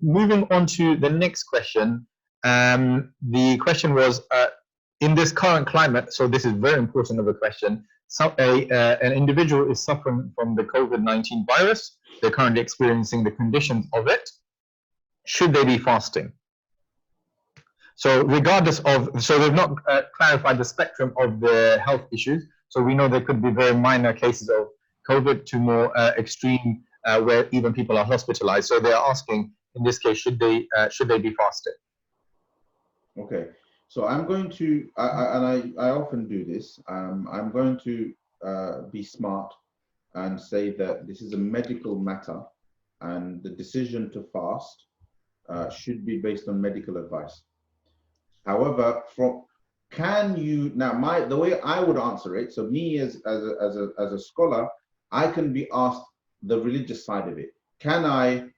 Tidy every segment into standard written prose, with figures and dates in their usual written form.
moving on to the next question. The question was, in this current climate, so this is very important of a question, so an individual is suffering from the COVID-19 virus, they're currently experiencing the conditions of it, should they be fasting? So regardless of, so we've not clarified the spectrum of the health issues, so we know there could be very minor cases of COVID to more extreme, where even people are hospitalized. So they're asking, in this case, should they be fasted? Okay, so I'm going to, I often do this. I'm going to be smart and say that this is a medical matter, and the decision to fast should be based on medical advice. However, can you now? The way I would answer it. So me as a scholar, I can be asked the religious side of it. Can I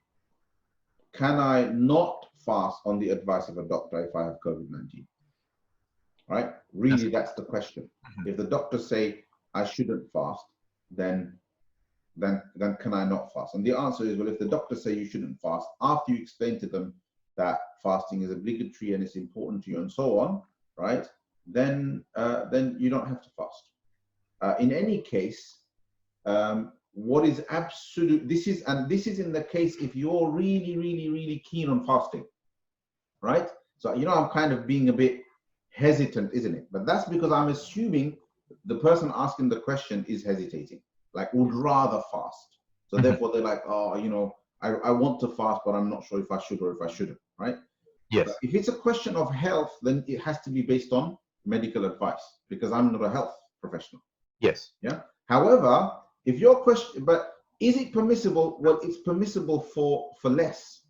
not fast on the advice of a doctor if I have COVID-19? Right? Really, that's the question. If the doctors say I shouldn't fast, then can I not fast? And the answer is, well, if the doctors say you shouldn't fast, after you explain to them that fasting is obligatory and it's important to you and so on, right? Then you don't have to fast. In any case, what is absolute, this is in the case if you're really keen on fasting, right? So, I'm kind of being a bit hesitant, isn't it? But that's because I'm assuming the person asking the question is hesitating, like would rather fast. So therefore they're like, oh, I want to fast, but I'm not sure if I should or if I shouldn't, right? Yes. But if it's a question of health, then it has to be based on medical advice, because I'm not a health professional. Yes. Yeah. However, if your question, but is it permissible? Well, it's permissible for less.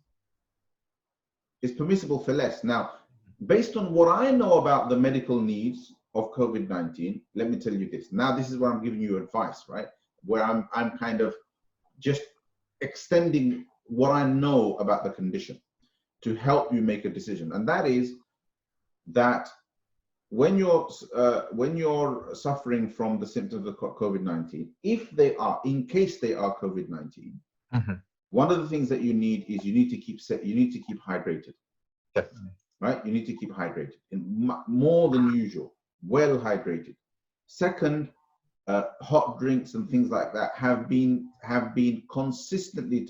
It's permissible for less. Now, based on what I know about the medical needs of COVID-19, let me tell you this. Now, this is where I'm giving you advice, right? Where I'm kind of just extending what I know about the condition to help you make a decision. And that is that when you're suffering from the symptoms of COVID-19, in case they are COVID-19, one of the things that you need is you need to keep hydrated. Definitely. Right? You need to keep hydrated, more than usual, well hydrated. Second, hot drinks and things like that have been consistently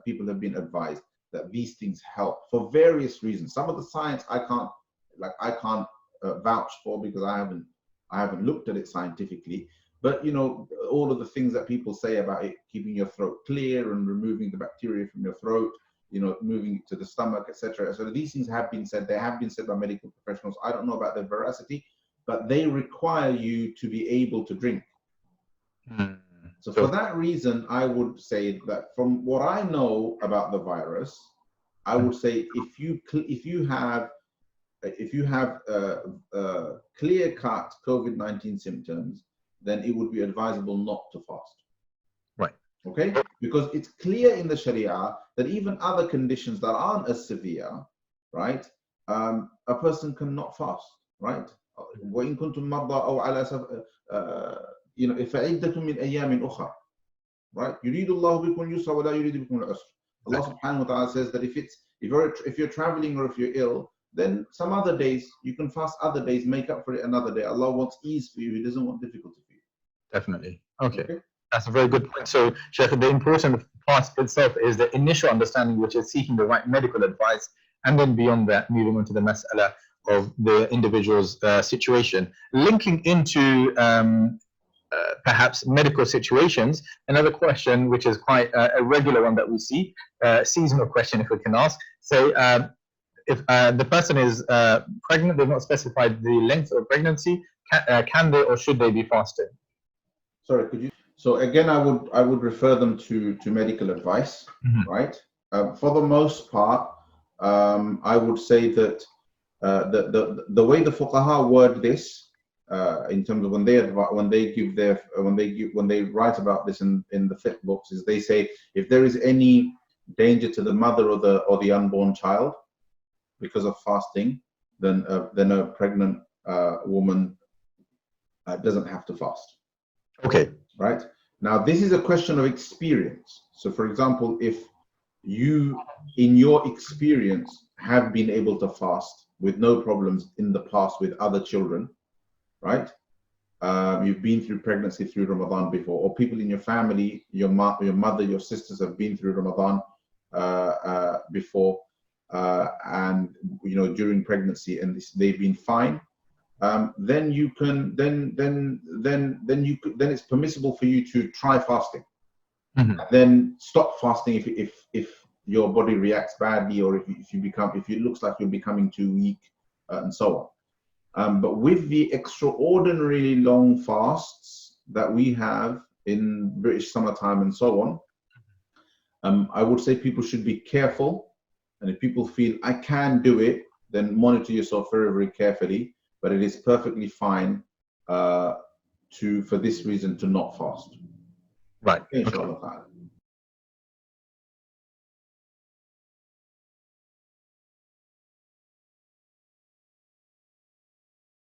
people have been advised that these things help for various reasons. Some of the science I can't vouch for, because I haven't looked at it scientifically. But all of the things that people say about it keeping your throat clear and removing the bacteria from your throat, moving it to the stomach, etc. So these things have been said. They have been said by medical professionals. I don't know about their veracity, but they require you to be able to drink. So for that reason, I would say that from what I know about the virus, I would say if you have clear-cut COVID-19 symptoms, then it would be advisable not to fast. Right. Okay? Because it's clear in the Sharia that even other conditions that aren't as severe, right, a person cannot fast, right? وإن كنتم مرضى أو على فعدة من أيام أخرى, right? يريد الله بكم اليسر ولا يريد بكم العسر. Allah subhanahu wa ta'ala says that if you're traveling or if you're ill, then some other days you can fast, other days make up for it another day. Allah wants ease for you. He doesn't want difficulty for you. Definitely. Okay. That's a very good point. So, Shaykh, the important part itself is the initial understanding, which is seeking the right medical advice, and then beyond that, moving on to the mas'ala of the individual's situation. Linking into perhaps medical situations, another question, which is quite a regular one that we see, seasonal question, if we can ask. Say, if the person is pregnant, they've not specified the length of pregnancy, can they or should they be fasting? Sorry, could you? So again, I would refer them to medical advice, right? For the most part, I would say that the way the fuqaha word this, in terms of when they write about this in the fiqh books, is they say if there is any danger to the mother or the unborn child because of fasting, then a pregnant woman doesn't have to fast. Okay. Right? Now, this is a question of experience. So, for example, if you, in your experience, have been able to fast with no problems in the past with other children, right? You've been through pregnancy through Ramadan before, or people in your family, your mother, your sisters have been through Ramadan before, and during pregnancy, and they've been fine. Then you can then it's permissible for you to try fasting. Mm-hmm. Then stop fasting if your body reacts badly, or if it looks like you're becoming too weak, and so on. But with the extraordinarily long fasts that we have in British summertime and so on, I would say people should be careful. And if people feel I can do it, then monitor yourself very, very carefully. But it is perfectly fine for this reason to not fast. Right. Inshallah.